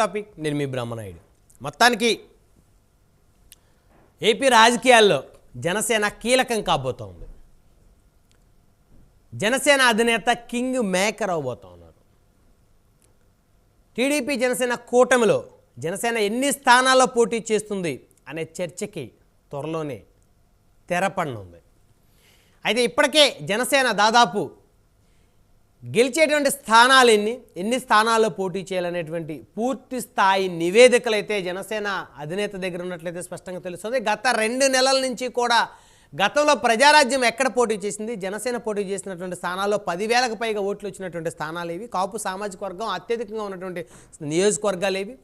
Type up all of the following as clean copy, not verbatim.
Topic నేను మీ బ్రహ్మనాయుడు. మొత్తానికి AP రాజకీయాల్లో జనసేన కీలకం కాబోతోంది. జనసేన అధినేత కింగ్ మేకర్ అవబోతా ఉన్నారు. టీడీపీ జనసేన కూటమిలో జనసేన ఎన్ని స్థానాల్లో పోటీ చేస్తుంది అనే చర్చకి త్వరలోనే తెరపడనుంది. అయితే ఇప్పటికే జనసేన దాదాపు గెలిచేటువంటి స్థానాలు ఎన్ని స్థానాల్లో పోటీ చేయాలనేటువంటి పూర్తి స్థాయి నివేదికలు అయితే జనసేన అధినేత దగ్గర ఉన్నట్లయితే స్పష్టంగా తెలుస్తుంది. గత 2 నెలల నుంచి కూడా గతంలో ప్రజారాజ్యం ఎక్కడ పోటీ చేసింది, జనసేన పోటీ చేసినటువంటి స్థానాల్లో 10,000కు పైగా ఓట్లు వచ్చినటువంటి స్థానాలు ఏవి, కాపు సామాజిక వర్గం అత్యధికంగా ఉన్నటువంటి నియోజకవర్గాలు ఏవి,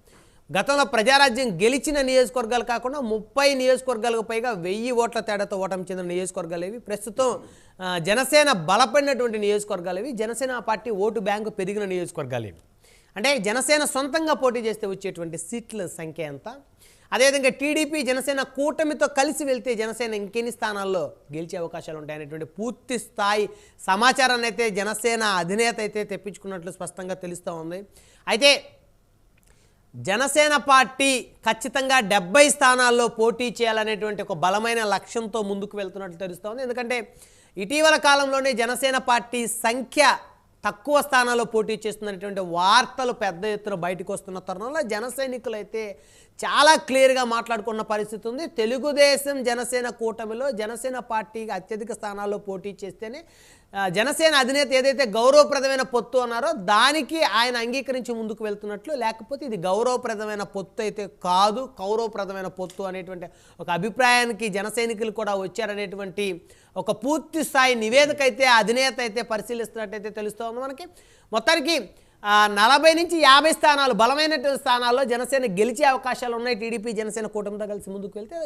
గతంలో ప్రజారాజ్యం గెలిచిన నియోజకవర్గాలు కాకుండా 30 నియోజకవర్గాలకు పైగా 1000 ఓట్ల తేడాతో ఓటమి చెందిన నియోజకవర్గాలు ఏవి, ప్రస్తుతం జనసేన బలపడినటువంటి నియోజకవర్గాలు ఏవి, జనసేన పార్టీ ఓటు బ్యాంకు పెరిగిన నియోజకవర్గాలు ఏవి, అంటే జనసేన సొంతంగా పోటీ చేస్తే వచ్చేటువంటి సీట్ల సంఖ్య ఎంత, అదేవిధంగా టీడీపీ జనసేన కూటమితో కలిసి వెళ్తే జనసేన ఇంకెన్ని స్థానాల్లో గెలిచే అవకాశాలు ఉంటాయనేటువంటి పూర్తి స్థాయి సమాచారాన్ని అయితే జనసేన అధినేత అయితే తెప్పించుకున్నట్లు స్పష్టంగా తెలుస్తూ ఉంది. అయితే జనసేన పార్టీ ఖచ్చితంగా 70 స్థానాల్లో పోటీ చేయాలనేటువంటి ఒక బలమైన లక్ష్యంతో ముందుకు వెళ్తున్నట్లు తెలుస్తోంది. ఎందుకంటే ఇటీవల కాలంలోనే జనసేన పార్టీ సంఖ్య తక్కువ స్థానాల్లో పోటీ చేస్తున్నటువంటి వార్తలు పెద్ద ఎత్తున బయటకు వస్తున్న తరుణంలో జన సైనికులు అయితే చాలా క్లియర్గా మాట్లాడుకున్న పరిస్థితి ఉంది. తెలుగుదేశం జనసేన కూటమిలో జనసేన పార్టీకి అత్యధిక స్థానాల్లో పోటీ చేస్తేనే జనసేన అధినేత ఏదైతే గౌరవప్రదమైన పొత్తు అన్నారో దానికి ఆయన అంగీకరించి ముందుకు వెళ్తున్నట్లు, లేకపోతే ఇది గౌరవప్రదమైన పొత్తు అయితే కాదు, గౌరవప్రదమైన పొత్తు అనేటువంటి ఒక అభిప్రాయానికి జన సైనికులు కూడా వచ్చారనేటువంటి ఒక పూర్తి స్థాయి నివేదిక అయితే అధినేత అయితే పరిశీలిస్తున్నట్టయితే తెలుస్తోంది మనకి. మొత్తానికి 40 నుంచి 50 స్థానాలు బలమైనటువంటి స్థానాల్లో జనసేన గెలిచే అవకాశాలు ఉన్నాయి. టీడీపీ జనసేన కూటమితో కలిసి ముందుకు వెళ్తే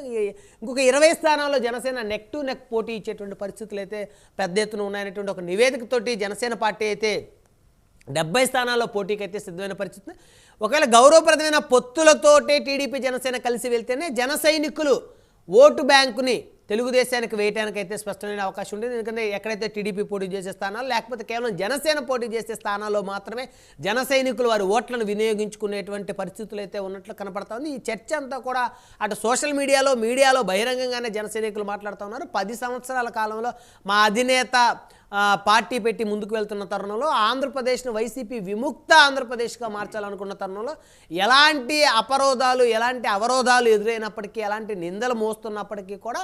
ఇంకొక 20 స్థానాల్లో జనసేన నెక్ టు నెక్ పోటీ ఇచ్చేటువంటి పరిస్థితులు అయితే పెద్ద ఎత్తున ఉన్నాయనేటువంటి ఒక నివేదికతోటి జనసేన పార్టీ అయితే 70 స్థానాల్లో పోటీకి అయితే సిద్ధమైన పరిస్థితి. ఒకవేళ గౌరవప్రదమైన పొత్తులతోటే టీడీపీ జనసేన కలిసి వెళ్తేనే జన సైనికులు ఓటు బ్యాంకుని తెలుగుదేశానికి వేయడానికైతే స్పష్టమైన అవకాశం ఉంటుంది. ఎందుకంటే ఎక్కడైతే టీడీపీ పోటీ చేసే స్థానాలు, లేకపోతే కేవలం జనసేన పోటీ చేసే స్థానాల్లో మాత్రమే జన సైనికులు వారి ఓట్లను వినియోగించుకునేటువంటి పరిస్థితులు అయితే ఉన్నట్లు కనపడతా ఉంది. ఈ చర్చ అంతా కూడా అటు సోషల్ మీడియాలో బహిరంగంగానే జన సైనికులు మాట్లాడుతూ ఉన్నారు. 10 సంవత్సరాల కాలంలో మా అధినేత పార్టీ పెట్టి ముందుకు వెళ్తున్న తరుణంలో ఆంధ్రప్రదేశ్ను వైసీపీ విముక్త ఆంధ్రప్రదేశ్గా మార్చాలనుకున్న తరుణంలో ఎలాంటి అవరోధాలు ఎదురైనప్పటికీ, ఎలాంటి నిందలు మోస్తున్నప్పటికీ కూడా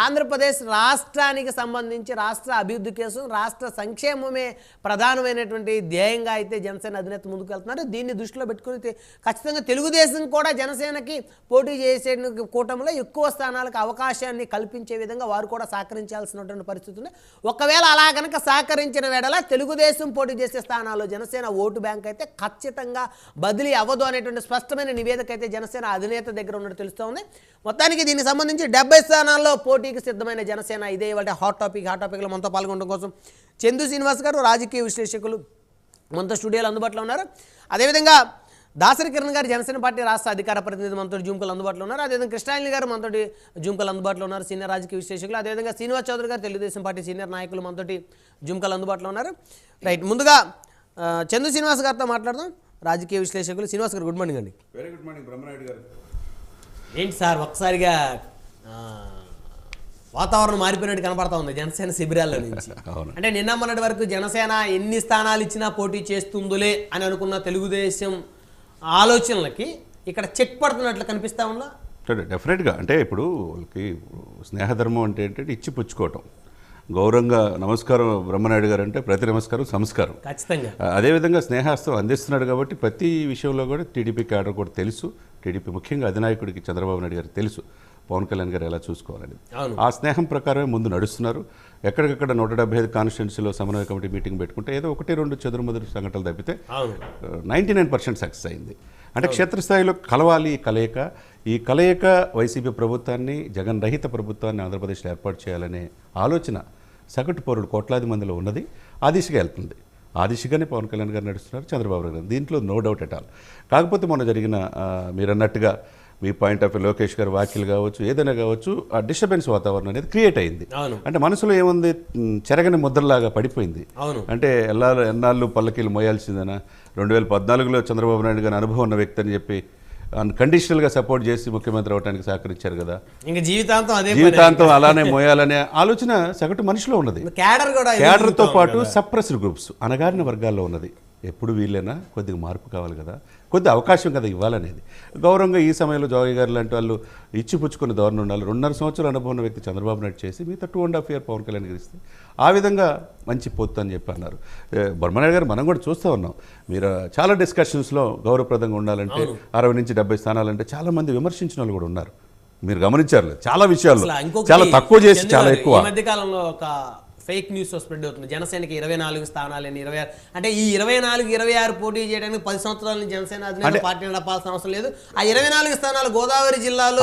ఆంధ్రప్రదేశ్ రాష్ట్రానికి సంబంధించి రాష్ట్ర అభివృద్ధి కోసం, రాష్ట్ర సంక్షేమమే ప్రధానమైనటువంటి ధ్యేయంగా అయితే జనసేన అధినేత ముందుకు వెళ్తున్నారు. దీన్ని దృష్టిలో పెట్టుకుని ఖచ్చితంగా తెలుగుదేశం కూడా జనసేనకి పోటీ చేసే కూటమిలో ఎక్కువ స్థానాలకు అవకాశాన్ని కల్పించే విధంగా వారు కూడా సహకరించాల్సినటువంటి పరిస్థితి ఉంది. ఒకవేళ అలా కనుక సహకరించిన వేళ తెలుగుదేశం పోటీ చేసే స్థానాల్లో జనసేన ఓటు బ్యాంక్ అయితే ఖచ్చితంగా బదిలీ అవ్వదు అనేటువంటి స్పష్టమైన నివేదిక అయితే జనసేన అధినేత దగ్గర ఉన్నట్టు తెలుస్తోంది. మొత్తానికి దీనికి సంబంధించి 70 స్థానాల్లో పోటీకి సిద్ధమైన జనసేన ఇదే ఇవాళ హాట్ టాపిక్లో మనతో పాల్గొనడం కోసం చందు శ్రీనివాస్ గారు రాజకీయ విశ్లేషకులు మనతో స్టూడియోలో అందుబాటులో ఉన్నారు. అదేవిధంగా దాసరి కిరణ్ గారు జనసేన పార్టీ రాష్ట్ర అధికార ప్రతినిధి మనతో జూమ్కల్ అందుబాటులో ఉన్నారు. అదేవిధంగా కృష్ణాయని గారు మనతో జూమ్కల్ అందుబాటులో ఉన్నారు, సీనియర్ రాజకీయ విశ్లేషకులు. అదేవిధంగా శ్రీనివాస్ చౌదరి గారు తెలుగుదేశం పార్టీ సీనియర్ నాయకులు మనతో జూమ్కల్ అందుబాటులో ఉన్నారు. రైట్, ముందుగా చందు శ్రీనివాస్ గారితో మాట్లాడదాం, రాజకీయ విశ్లేషకులు. శ్రీనివాస్ గారు గుడ్ మార్నింగ్ అండి. వెరీ గుడ్ మార్నింగ్ బ్రహ్మనాయుడు గారు. ఏంటి సార్ ఒక్కసారిగా వాతావరణం మారిపోయినట్టు కనపడతా ఉంది జనసేన శిబిరాల్లో నుంచి. అంటే నిన్న మొన్నటి వరకు జనసేన ఎన్ని స్థానాలు ఇచ్చినా పోటీ చేస్తుందిలే అని అనుకున్న తెలుగుదేశం ఆలోచనలకి ఇక్కడ చెక్ పడుతున్నట్లు కనిపిస్తా ఉందా? డెఫినెట్గా. అంటే ఇప్పుడు వాళ్ళకి స్నేహధర్మం అంటే ఏంటంటే ఇచ్చి పుచ్చుకోవటం. గౌరవంగా నమస్కారం బ్రహ్మనాయుడు గారు అంటే ప్రతి నమస్కారం సంస్కారం. ఖచ్చితంగా అదేవిధంగా స్నేహాస్తం అందిస్తున్నాడు కాబట్టి ప్రతి విషయంలో కూడా టీడీపీ క్యాడర్ కూడా తెలుసు. టీడీపీ ముఖ్యంగా అధినాయకుడికి చంద్రబాబు నాయుడు గారికి తెలుసు పవన్ కళ్యాణ్ గారు ఎలా చూసుకోవాలని. ఆ స్నేహం ప్రకారమే ముందు నడుస్తున్నారు. ఎక్కడికక్కడ 175 కాన్స్టిట్యున్సీలో సమన్వయ కమిటీ మీటింగ్ పెట్టుకుంటే ఏదో 1-2 చెదురుమదురు సంఘటనలు తప్పితే 99% సక్సెస్ అయింది. అంటే క్షేత్రస్థాయిలో కలవాలి ఈ కలయిక వైసీపీ ప్రభుత్వాన్ని, జగన్ రహిత ప్రభుత్వాన్ని ఆంధ్రప్రదేశ్లో ఏర్పాటు చేయాలనే ఆలోచన సగటు పౌరుడు కోట్లాది మందిలో ఉన్నది. ఆ దిశగా వెళ్తుంది. ఆ దిశగానే పవన్ కళ్యాణ్ గారు నడుస్తున్నారు, చంద్రబాబు నాయుడు గారు. దీంట్లో నో డౌట్ ఎట్ ఆల్. కాకపోతే మొన్న జరిగిన మీరన్నట్టుగా మీ పాయింట్ ఆఫ్ వ్యూ లోకేష్ గారు వ్యాఖ్యలు కావచ్చు ఏదైనా కావచ్చు ఆ డిస్టర్బెన్స్ వాతావరణం అనేది క్రియేట్ అయింది. అంటే మనసులో ఏముంది, చెరగని ముద్రలాగా పడిపోయింది. అంటే ఎన్నాళ్ళు పల్లకీలు మోయాల్సిందేనా, 2014లో చంద్రబాబు నాయుడు గారి అనుభవం ఉన్న వ్యక్తి అని చెప్పి అన్కండిషనల్గా సపోర్ట్ చేసి ముఖ్యమంత్రి అవడానికి సహకరించారు కదా, ఇంకా జీవితాంతం అలానే మోయాలనే ఆలోచన సగటు మనిషిలో ఉన్నది. క్యాడర్తో పాటు సప్రెస్డ్ గ్రూప్స్ అణగారిన వర్గాల్లో ఉన్నది. ఎప్పుడు వీళ్ళైనా కొద్దిగా మార్పు కావాలి కదా, కొద్ది అవకాశం కదా ఇవ్వాలనేది. గౌరవంగా ఈ సమయంలో జోగి గారు లాంటి వాళ్ళు ఇచ్చిపుచ్చుకున్న ధోరణి ఉండాలి. 2.5 సంవత్సరాలు అనుభవం ఉన్న వ్యక్తి చంద్రబాబు నాయుడు చేసి మిగతా 2.5 years పవన్ కళ్యాణ్ గెలిస్తే ఆ విధంగా మంచి పొత్తు అని చెప్పి అన్నారు. బొమ్మనాయుడు గారు మనం కూడా చూస్తూ ఉన్నాం, మీరు చాలా డిస్కషన్స్లో గౌరవప్రదంగా ఉండాలంటే 60 నుంచి 70 స్థానాలంటే చాలామంది విమర్శించిన వాళ్ళు కూడా ఉన్నారు. మీరు గమనించారు చాలా విషయాల్లో చాలా తక్కువ చేసి చాలా ఎక్కువ. ఈ మధ్య కాలంలో ఒక ఫేక్ న్యూస్ స్ప్రెడ్ అవుతుంది, జనసేనకి 24 స్థానాలని 26. అంటే ఈ 24, 26 పోటీ చేయడానికి 10 సంవత్సరాల నుంచి జనసేన అధినేత పార్టీ నడపాల్సిన అవసరం లేదు. ఆ 24 స్థానాలు గోదావరి జిల్లాలో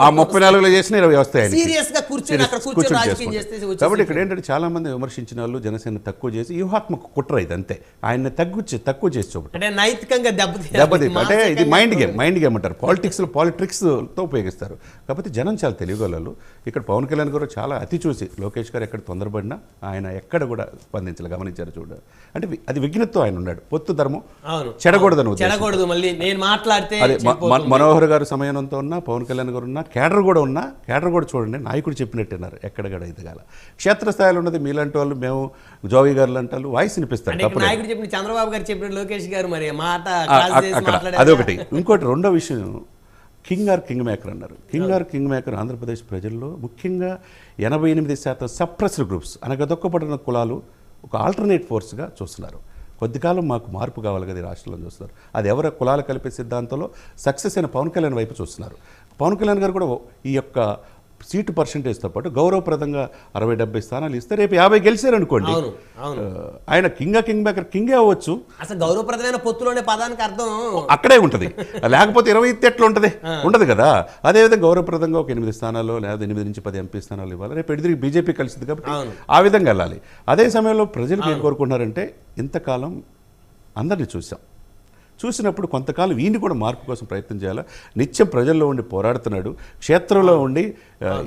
34లో చేసిన 20 వస్తాయి. సీరియస్ గా కూర్చొని అక్కడ కూర్చొని రాజకీయం చేస్తే కాబట్టి ఇక్కడ ఏంటంటే చాలా మంది విమర్శించిన వాళ్ళు జనసేన తక్కువ చేసి వ్యూహాత్మక కుట్ర ఇది అంతే. ఆయన్ని తక్కువ చేసి చూపడం అంటే నైతికంగా దెబ్బతీయ అంటే ఇది మైండ్ గేమ్ అంటారు. పాలిటిక్స్తో ఉపయోగిస్తారు. కాబట్టి జనం చాలా తెలియగలరు. ఇక్కడ పవన్ కళ్యాణ్ గారు చాలా అతి చూసి లోకేష్ గారు ఎక్కడ తొందరపడినా ఆయన ఎక్కడ కూడా స్పందించాలి. గమనించారు చూడ అంటే అది విఘ్నతతో ఆయన ఉన్నాడు. పొత్తు ధర్మం చెడకూడదు. మళ్ళీ నేను మాట్లాడితే మనోహర్ గారు సమయంతో ఉన్నా, పవన్ కళ్యాణ్ గారు ఉన్నా, కేడర్ కూడా చూడండి నాయకుడు చెప్పినట్టున్నారు. ఎక్కడ ఎదగాల క్షేత్రస్థాయిలో ఉన్నది మీలాంటి వాళ్ళు, మేము జోగి గారు అంటారు వాయిస్ వినిపిస్తారు. నాయకుడు చెప్పిన చంద్రబాబు గారు చెప్పిన లోకేష్ గారు మరి మాట అదొకటి. ఇంకోటి రెండో విషయం, కింగ్ మేకర్ అన్నారు. కింగ్ మేకర్ ఆంధ్రప్రదేశ్ ప్రజల్లో ముఖ్యంగా 88% సప్రెస్డ్ గ్రూప్స్ అనగదొక్కబడిన కులాలు ఒక ఆల్టర్నేట్ ఫోర్స్గా చూస్తున్నారు. కొద్దికాలం మాకు మార్పు కావాలి కదా రాష్ట్రంలో చూస్తున్నారు. అది ఎవరి కులాలు కలిపే సిద్ధాంతంలో సక్సెస్ అయిన పవన్ కళ్యాణ్ వైపు చూస్తున్నారు. పవన్ కళ్యాణ్ గారు కూడా ఈ యొక్క సీటు పర్సంటేజ్తో పాటు గౌరవప్రదంగా 60-70 స్థానాలు ఇస్తే రేపు 50 గెలిచారు అనుకోండి, ఆయన కింగ్ మేకర్ కింగే అవ్వచ్చు. అసలు గౌరవప్రదమైన పొత్తులోనే పదానికి అర్థం అక్కడే ఉంటుంది. లేకపోతే 20 ఎట్లా ఉంటుంది, ఉండదు కదా. అదేవిధంగా గౌరవప్రదంగా ఒక 8 స్థానాల్లో లేదా 8 నుంచి 10 ఎంపీ స్థానాలు ఇవ్వాలి. రేపు ఎదురు బీజేపీ కలిసింది కాబట్టి ఆ విధంగా వెళ్ళాలి. అదే సమయంలో ప్రజలు ఏం కోరుకుంటున్నారంటే, ఇంతకాలం అందరినీ చూసినప్పుడు కొంతకాలం ఈయన కూడా మార్పు కోసం ప్రయత్నం చేయాలి. నిత్యం ప్రజల్లో ఉండి పోరాడుతున్నాడు, క్షేత్రంలో ఉండి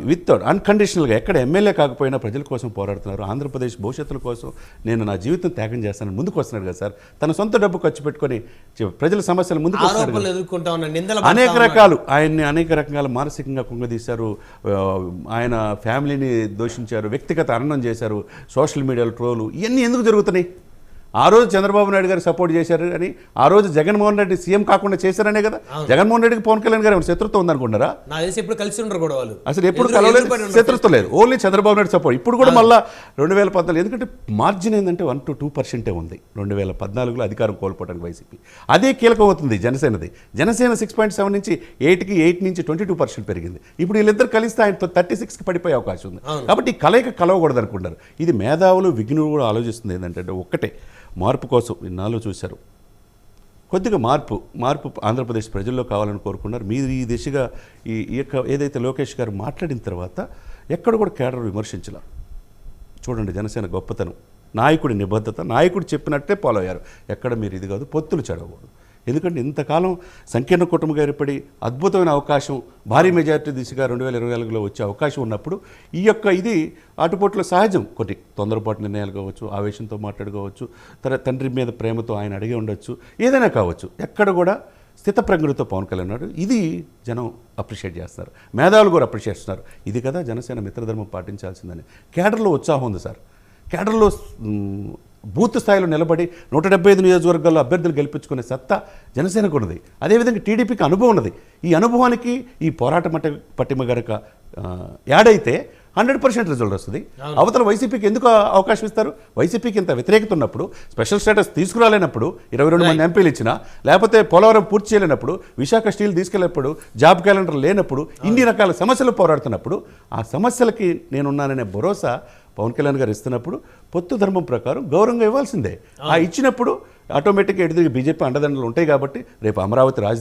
విత్ అన్కండిషనల్గా ఎక్కడ ఎమ్మెల్యే కాకపోయినా ప్రజల కోసం పోరాడుతున్నారు. ఆంధ్రప్రదేశ్ భవిష్యత్తుల కోసం నేను నా జీవితం త్యాగం చేస్తానని ముందుకు వస్తున్నాడు కదా సార్. తన సొంత డబ్బు ఖర్చు పెట్టుకొని ప్రజల సమస్యలు ముందుకు వస్తున్నాడు. అనేక రకాల మానసికంగా కుంగదీశారు, ఆయన ఫ్యామిలీని దూషించారు, వ్యక్తిగత అరణం చేశారు, సోషల్ మీడియాలో ట్రోలు, ఇవన్నీ ఎందుకు జరుగుతున్నాయి? ఆ రోజు చంద్రబాబు నాయుడు గారు సపోర్ట్ చేశారు అని, ఆ రోజు జగన్మోహన్ రెడ్డి సీఎం కాకుండా చేశారనే కదా. జగన్మోహన్ రెడ్డికి పవన్ కళ్యాణ్ గారు శత్రుత్వం ఉందనుకుంటారా? అసలు ఎప్పుడు కలవలేదు, శత్రుత్వం లేదు, ఓన్లీ చంద్రబాబు నాయుడు సపోర్ట్. ఇప్పుడు కూడా మళ్ళీ 2014, ఎందుకంటే మార్జిన్ ఏంటంటే 1 to 2% ఉంది 2014లో అధికారం కోల్పోవడానికి వైసీపీ. అదే కీలకం అవుతుంది జనసేన 6.7 నుంచి 8 నుంచి 22% పెరిగింది. ఇప్పుడు వీళ్ళిద్దరు కలిస్తే ఆయన 36కి పడిపోయే అవకాశం ఉంది. కాబట్టి ఈ కలయిక కలవకూడదు అనుకుంటారు. ఇది మేధావులు విఘ్నులు కూడా ఆలోచిస్తుంది ఏంటంటే, ఒక్కటే మార్పు కోసం ఇన్నాళ్ళు చూశారు. కొద్దిగా మార్పు ఆంధ్రప్రదేశ్ ప్రజల్లో కావాలని కోరుకున్నారు. మీరు ఈ దిశగా ఈ యొక్క ఏదైతే లోకేష్ గారు మాట్లాడిన తర్వాత ఎక్కడ కూడా కేడర్ విమర్శించలా. చూడండి జనసేన గొప్పతనం, నాయకుడి నిబద్ధత, నాయకుడు చెప్పినట్టే ఫాలో అయ్యారు. ఎక్కడ మీరు ఇది కాదు, పొత్తులు చెడకూడదు. ఎందుకంటే ఇంతకాలం సంకీర్ణ కుటుంబంగా ఏర్పడి అద్భుతమైన అవకాశం భారీ మెజారిటీ దిశగా 2024లో వచ్చే అవకాశం ఉన్నప్పుడు ఈ యొక్క ఇది ఆటుపోట్లో సహజం. కొన్ని తొందరపాటు నిర్ణయాలు కావచ్చు, ఆవేశంతో మాట్లాడుకోవచ్చు, తండ్రి మీద ప్రేమతో ఆయన అడిగి ఉండొచ్చు, ఏదైనా కావచ్చు. ఎక్కడ కూడా స్థితప్రజ్ఞుడితో పవన్ కళ్యాణ్ ఉన్నాడు. ఇది జనం అప్రిషియేట్ చేస్తారు, మేధావులు కూడా అప్రిషియేట్ చేస్తున్నారు. ఇది కదా జనసేన మిత్రధర్మం పాటించాల్సిందని. కేడర్లో ఉత్సాహం ఉంది సార్. కేడర్లో బూత్ స్థాయిలో నిలబడి 175 నియోజకవర్గాల్లో అభ్యర్థులు గెలిపించుకునే సత్తా జనసేనకు ఉన్నది. అదేవిధంగా టీడీపీకి అనుభవం ఉన్నది. ఈ అనుభవానికి ఈ పోరాట పట్టిమ గనక యాడ్ అయితే 100% రిజల్ట్ వస్తుంది. అవతల వైసీపీకి ఎందుకు అవకాశం ఇస్తారు? వైసీపీకి ఇంత వ్యతిరేకత ఉన్నప్పుడు, స్పెషల్ స్టేటస్ తీసుకురాలేనప్పుడు, 22 మంది ఎంపీలు ఇచ్చినా, లేకపోతే పోలవరం పూర్తి చేయలేనప్పుడు, విశాఖ స్టీల్ తీసుకెళ్ళినప్పుడు, జాబ్ క్యాలెండర్ లేనప్పుడు, ఇన్ని రకాల సమస్యలు పోరాడుతున్నప్పుడు ఆ సమస్యలకి నేనున్నాననే భరోసా పవన్ కళ్యాణ్ గారు ఇస్తున్నప్పుడు పొత్తు ధర్మం ప్రకారం గౌరవంగా ఇవ్వాల్సిందే. ఆ ఇచ్చినప్పుడు ఆటోమేటిక్గా ఎదురు బీజేపీ అండదండలు ఉంటాయి. కాబట్టి రేపు అమరావతి రాజధాని